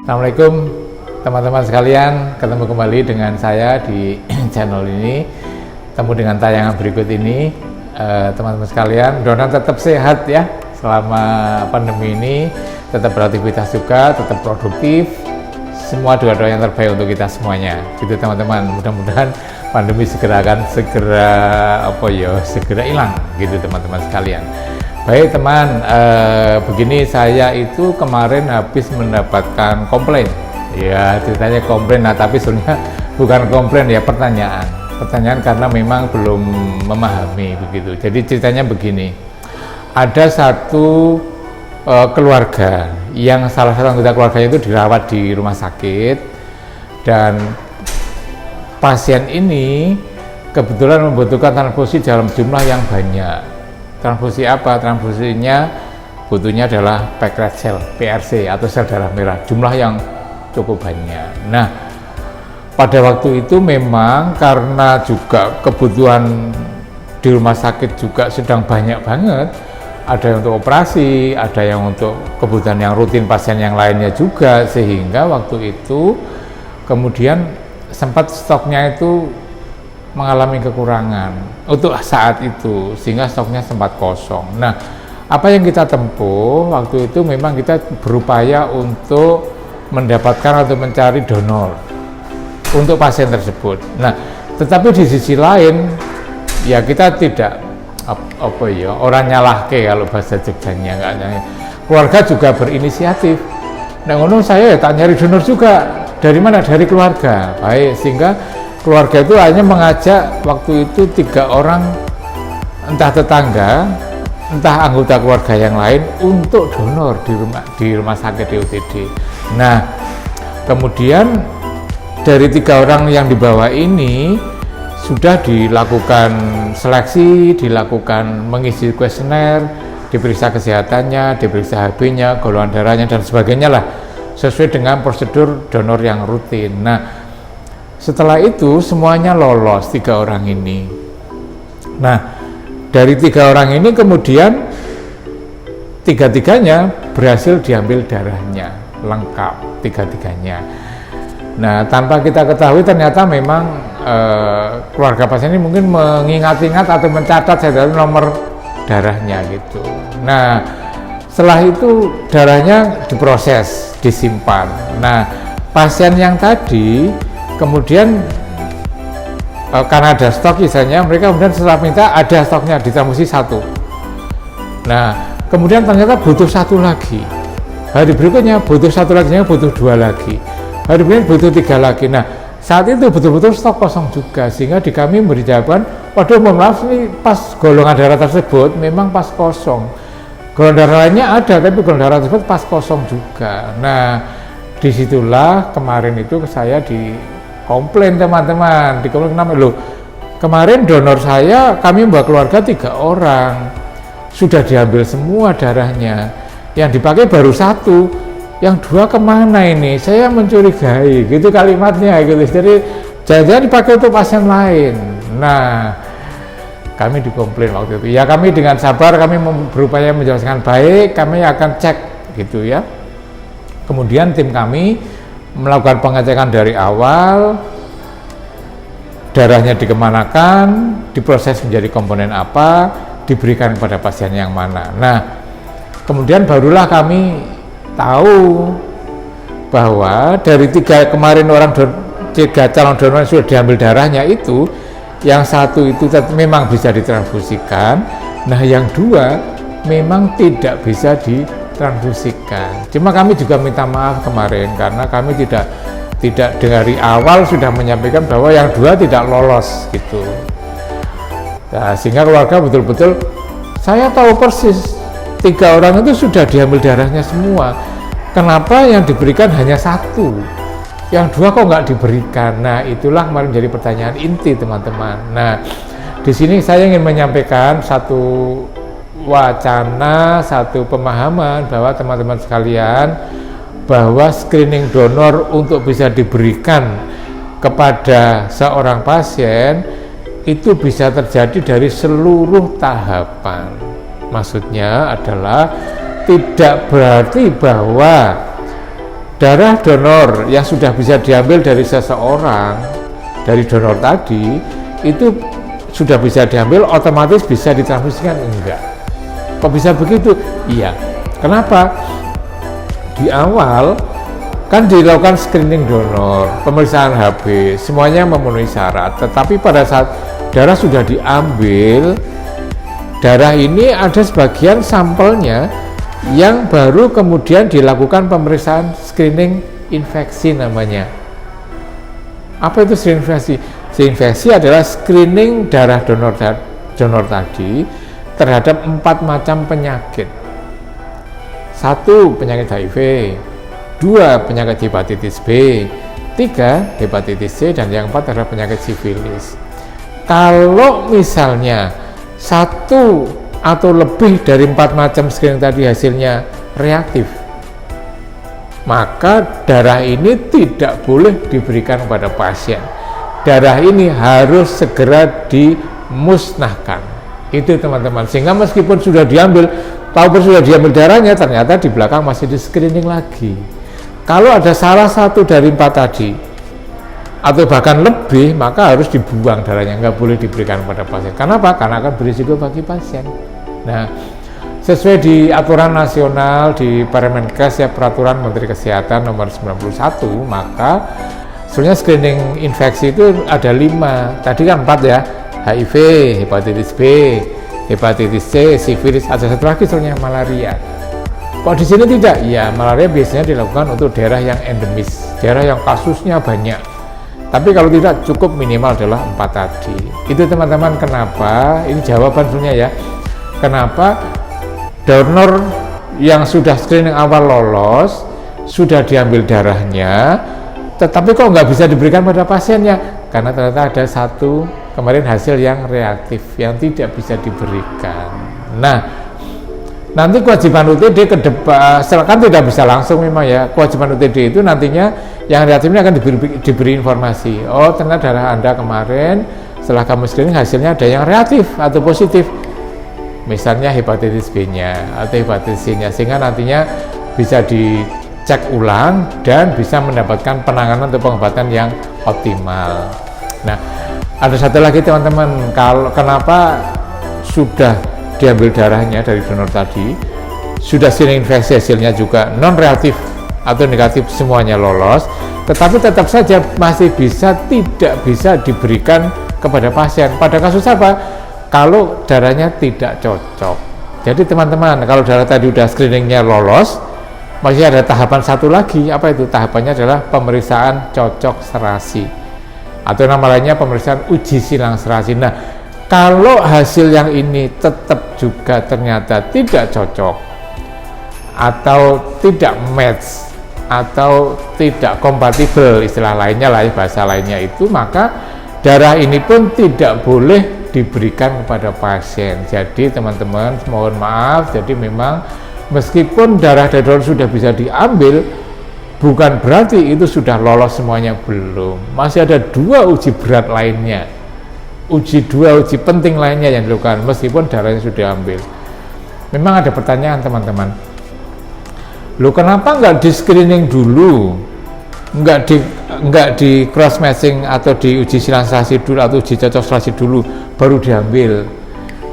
Assalamualaikum teman-teman sekalian, ketemu kembali dengan saya di channel ini, ketemu dengan tayangan berikut ini. Teman-teman sekalian, mudah-mudahan tetap sehat ya selama pandemi ini, tetap beraktivitas juga, tetap produktif, semua doa-doa yang terbaik untuk kita semuanya gitu teman-teman. Mudah-mudahan pandemi segera hilang gitu teman-teman sekalian. Baik teman, begini, saya itu kemarin habis mendapatkan komplain. Ya ceritanya komplain, nah tapi sebenarnya bukan komplain ya, pertanyaan karena memang belum memahami begitu. Jadi ceritanya begini, ada satu keluarga yang salah satu anggota keluarganya itu dirawat di rumah sakit, dan pasien ini kebetulan membutuhkan transfusi dalam jumlah yang banyak. Transfusi apa? Transfusinya butuhnya adalah white red cell, PRC atau sel darah merah, jumlah yang cukup banyak. Nah, pada waktu itu memang karena juga kebutuhan di rumah sakit juga sedang banyak banget, ada yang untuk operasi, ada yang untuk kebutuhan yang rutin pasien yang lainnya juga, sehingga waktu itu kemudian sempat stoknya itu mengalami kekurangan untuk saat itu, sehingga stoknya sempat kosong. Nah, apa yang kita tempuh waktu itu, memang kita berupaya untuk mendapatkan atau mencari donor untuk pasien tersebut. Nah, tetapi di sisi lain ya kita tidak orang nyalahke kalau bahasa Jogjanya, keluarga juga berinisiatif. Nah, ngono saya ya tak nyari donor juga. Dari mana? Dari keluarga. Baik, sehingga keluarga itu hanya mengajak waktu itu 3 orang, entah tetangga, entah anggota keluarga yang lain, untuk donor di rumah sakit di UTD. Nah, kemudian dari 3 orang yang dibawa ini sudah dilakukan seleksi, dilakukan mengisi kuesioner, diperiksa kesehatannya, diperiksa HB-nya, golongan darahnya dan sebagainya lah, sesuai dengan prosedur donor yang rutin. Nah, setelah itu semuanya lolos 3 orang ini. Nah, dari 3 orang ini kemudian 3-tiganya berhasil diambil darahnya, lengkap 3-tiganya. Nah, tanpa kita ketahui ternyata memang keluarga pasien ini mungkin mengingat-ingat atau mencatat saya nomor darahnya gitu. Nah, setelah itu darahnya diproses, disimpan. Nah, pasien yang tadi kemudian karena ada stok misalnya, mereka kemudian setelah minta ada stoknya ditransfusi 1. Nah, kemudian ternyata butuh 1 lagi. Hari berikutnya butuh 1 lagi, butuh 2 lagi. Hari berikutnya butuh 3 lagi. Nah, saat itu betul-betul stok kosong juga, sehingga di kami memberi jawaban, waduh mohon maaf, ini pas golongan darah tersebut memang pas kosong. Golongan darah lainnya ada, tapi golongan darah tersebut pas kosong juga. Nah, disitulah kemarin itu saya komplain teman-teman, dikomplain kenapa? Loh, kemarin donor saya, kami membawa keluarga 3 orang, sudah diambil semua darahnya, yang dipakai baru 1, yang 2 kemana ini? Saya mencurigai, gitu kalimatnya gitu. Jadi jangan-jangan dipakai untuk pasien lain. Nah, kami dikomplain waktu itu. Ya, kami dengan sabar, kami berupaya menjelaskan baik, kami akan cek gitu ya. Kemudian tim kami melakukan pengecekan dari awal, darahnya dikemanakan, diproses menjadi komponen apa, diberikan kepada pasien yang mana. Nah, kemudian barulah kami tahu bahwa dari 3 kemarin calon donor yang sudah diambil darahnya itu, yang 1 itu memang bisa ditransfusikan, nah yang 2 memang tidak bisa ditransfusikan. Cuma kami juga minta maaf kemarin karena kami tidak dari awal sudah menyampaikan bahwa yang 2 tidak lolos gitu. Nah, sehingga keluarga betul-betul, saya tahu persis 3 orang itu sudah diambil darahnya semua. Kenapa yang diberikan hanya 1? Yang 2 kok nggak diberikan? Nah, itulah kemarin menjadi pertanyaan inti teman-teman. Nah, di sini saya ingin menyampaikan satu wacana, satu pemahaman bahwa teman-teman sekalian, bahwa screening donor untuk bisa diberikan kepada seorang pasien itu bisa terjadi dari seluruh tahapan. Maksudnya adalah tidak berarti bahwa darah donor yang sudah bisa diambil dari seseorang, dari donor tadi, itu sudah bisa diambil, otomatis bisa ditransfusikan? Enggak. Kok bisa begitu? Iya. Kenapa? Di awal kan dilakukan screening donor, pemeriksaan HB, semuanya memenuhi syarat. Tetapi pada saat darah sudah diambil, darah ini ada sebagian sampelnya yang baru kemudian dilakukan pemeriksaan screening infeksi namanya. Apa itu screening infeksi? Screening infeksi adalah screening darah donor tadi terhadap 4 macam penyakit. 1. Penyakit HIV, 2. Penyakit hepatitis B, 3. hepatitis C, dan yang 4 adalah penyakit sifilis. Kalau misalnya 1 atau lebih dari 4 macam screening tadi hasilnya reaktif, maka darah ini tidak boleh diberikan kepada pasien. Darah ini harus segera dimusnahkan. Itu teman-teman, sehingga meskipun sudah diambil, sudah diambil darahnya, ternyata di belakang masih di screening lagi. Kalau ada salah satu dari 4 tadi atau bahkan lebih, maka harus dibuang darahnya, nggak boleh diberikan kepada pasien. Kenapa? Karena akan berisiko bagi pasien. Nah, sesuai di aturan nasional di Permenkes ya, Peraturan Menteri Kesehatan nomor 91, maka sebenarnya screening infeksi itu ada 5. Tadi kan 4 ya, HIV, hepatitis B, hepatitis C, sifilis, ada satu lagi soalnya malaria. Kok di sini tidak? Ya, malaria biasanya dilakukan untuk daerah yang endemis, daerah yang kasusnya banyak. Tapi kalau tidak, cukup minimal adalah 4 tadi. Itu teman-teman, kenapa? Ini jawaban sebenarnya ya. Kenapa donor yang sudah screening awal lolos, sudah diambil darahnya, tetapi kok nggak bisa diberikan pada pasiennya? Karena ternyata ada 1 kemarin hasil yang reaktif, yang tidak bisa diberikan. Nah, nanti kewajiban UTD ke depan, kan tidak bisa langsung memang ya, kewajiban UTD itu nantinya yang reaktif ini akan diberi informasi. Oh, ternyata darah Anda kemarin setelah kamu screening hasilnya ada yang reaktif atau positif, misalnya hepatitis B-nya atau hepatitis C-nya, sehingga nantinya bisa dicek ulang dan bisa mendapatkan penanganan atau pengobatan yang optimal. Nah, ada satu lagi teman-teman, kalau kenapa sudah diambil darahnya dari donor tadi, sudah screening infeksi hasilnya juga non reaktif atau negatif, semuanya lolos, tetapi tetap saja masih tidak bisa diberikan kepada pasien. Pada kasus apa? Kalau darahnya tidak cocok. Jadi teman-teman, kalau darah tadi udah screeningnya lolos, masih ada tahapan satu lagi. Apa itu? Tahapannya adalah pemeriksaan cocok serasi, atau nama lainnya pemeriksaan uji silang serasi. Nah, kalau hasil yang ini tetap juga ternyata tidak cocok atau tidak match atau tidak kompatibel, istilah lainnya lah, bahasa lainnya itu, maka darah ini pun tidak boleh diberikan kepada pasien. Jadi teman-teman, mohon maaf, jadi memang meskipun darah dari donor sudah bisa diambil, bukan berarti itu sudah lolos semuanya, belum. Masih ada 2 uji berat lainnya, uji penting lainnya yang dilakukan meskipun darahnya sudah diambil. Memang ada pertanyaan teman-teman, loh kenapa nggak di screening dulu, nggak di cross matching atau di uji silang serasi dulu atau uji cocok serasi dulu baru diambil?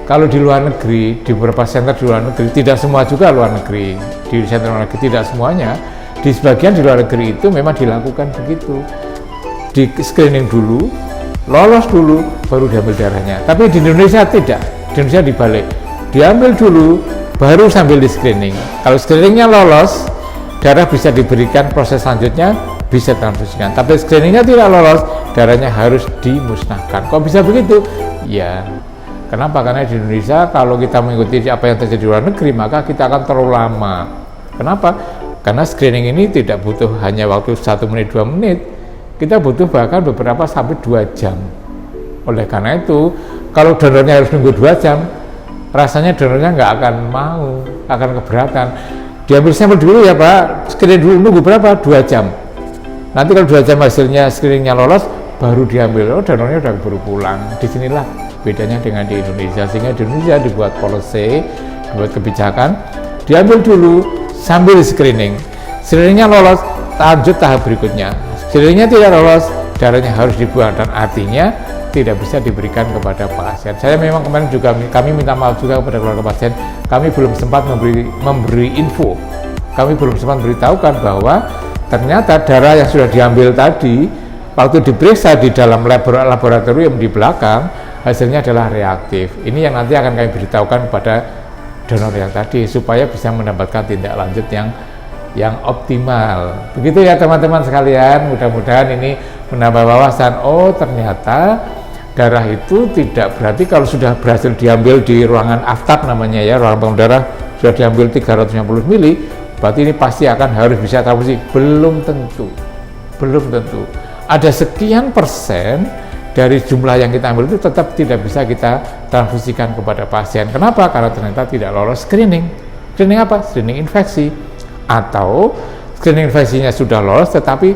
Kalau di luar negeri, di beberapa center di luar negeri, tidak semua juga luar negeri, di center luar negeri tidak semuanya, di sebagian di luar negeri itu memang dilakukan begitu, di screening dulu, lolos dulu, baru diambil darahnya. Tapi di Indonesia tidak, di Indonesia dibalik, diambil dulu, baru sambil di screening. Kalau screeningnya lolos, darah bisa diberikan, proses selanjutnya bisa transfusikan. Tapi screeningnya tidak lolos, darahnya harus dimusnahkan. Kok bisa begitu? Ya, kenapa? Karena di Indonesia kalau kita mengikuti apa yang terjadi di luar negeri, maka kita akan terlalu lama. Kenapa? Karena screening ini tidak butuh hanya waktu 1 menit, 2 menit, kita butuh bahkan beberapa sampai 2 jam. Oleh karena itu, kalau donornya harus nunggu 2 jam, rasanya donornya nggak akan mau, akan keberatan. Diambil sampel dulu ya Pak, screening dulu, nunggu berapa? 2 jam. Nanti kalau 2 jam hasilnya screeningnya lolos, baru diambil. Oh, donornya udah baru pulang. Disinilah bedanya dengan di Indonesia, sehingga di Indonesia dibuat policy, dibuat kebijakan, diambil dulu sambil screening. Screeningnya lolos, lanjut tahap berikutnya. Screeningnya tidak lolos, darahnya harus dibuang dan artinya tidak bisa diberikan kepada pasien. Saya memang kemarin juga kami minta maaf juga kepada keluarga pasien, kami belum sempat memberi info, kami belum sempat beritahukan bahwa ternyata darah yang sudah diambil tadi waktu diperiksa di dalam laboratorium di belakang hasilnya adalah reaktif. Ini yang nanti akan kami beritahukan kepada donor yang tadi supaya bisa mendapatkan tindak lanjut yang optimal. Begitu ya teman-teman sekalian, mudah-mudahan ini menambah wawasan. Oh, ternyata darah itu tidak berarti kalau sudah berhasil diambil di ruangan aftab namanya ya, ruangan pembuluh darah sudah diambil 350 mili, berarti ini pasti akan harus bisa transfusi. Belum tentu. Ada sekian persen dari jumlah yang kita ambil itu tetap tidak bisa kita transfusikan kepada pasien. Kenapa? Karena ternyata tidak lolos screening. Screening apa? Screening infeksi. Atau screening infeksinya sudah lolos tetapi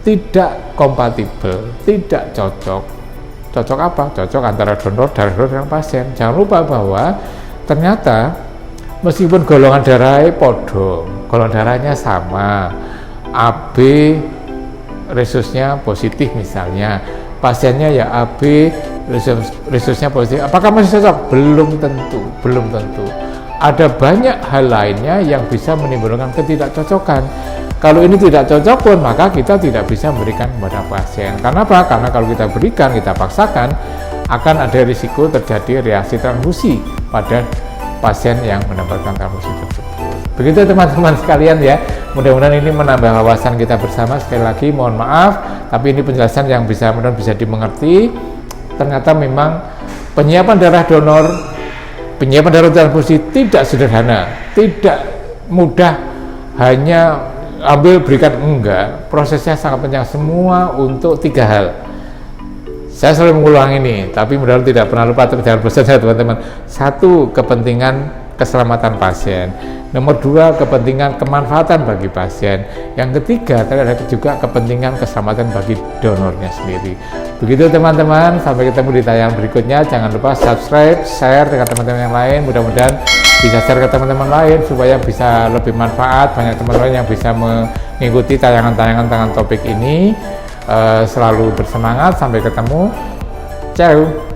tidak kompatibel, tidak cocok. Cocok apa? Cocok antara donor dan pasien. Jangan lupa bahwa ternyata meskipun golongan darahnya podo, golongan darahnya sama, AB resusnya positif misalnya, pasiennya ya AB resusnya positif, apakah masih cocok? Belum tentu. Ada banyak hal lainnya yang bisa menimbulkan ketidakcocokan. Kalau ini tidak cocok pun maka kita tidak bisa memberikan kepada pasien. Karena apa? Karena kalau kita berikan, kita paksakan, akan ada risiko terjadi reaksi transfusi pada pasien yang mendapatkan transfusi tersebut. Begitu teman-teman sekalian ya. Mudah-mudahan ini menambah wawasan kita bersama. Sekali lagi mohon maaf, tapi ini penjelasan yang mudah-mudahan bisa dimengerti. Ternyata memang penyiapan darah transfusi tidak sederhana, tidak mudah hanya ambil berikan, enggak. Prosesnya sangat panjang, semua untuk 3 hal. Saya selalu mengulang ini, tapi mudah-mudahan tidak pernah lupa, jangan bosan ya teman-teman. 1, kepentingan keselamatan pasien. Nomor 2, kepentingan kemanfaatan bagi pasien. Yang ketiga, ada juga kepentingan keselamatan bagi donornya sendiri. Begitu teman-teman, sampai ketemu di tayangan berikutnya. Jangan lupa subscribe, share dengan teman-teman yang lain. Mudah-mudahan bisa share ke teman-teman lain supaya bisa lebih manfaat, banyak teman-teman yang bisa mengikuti tayangan-tayangan tentang topik ini. Selalu bersemangat, sampai ketemu. Ciao.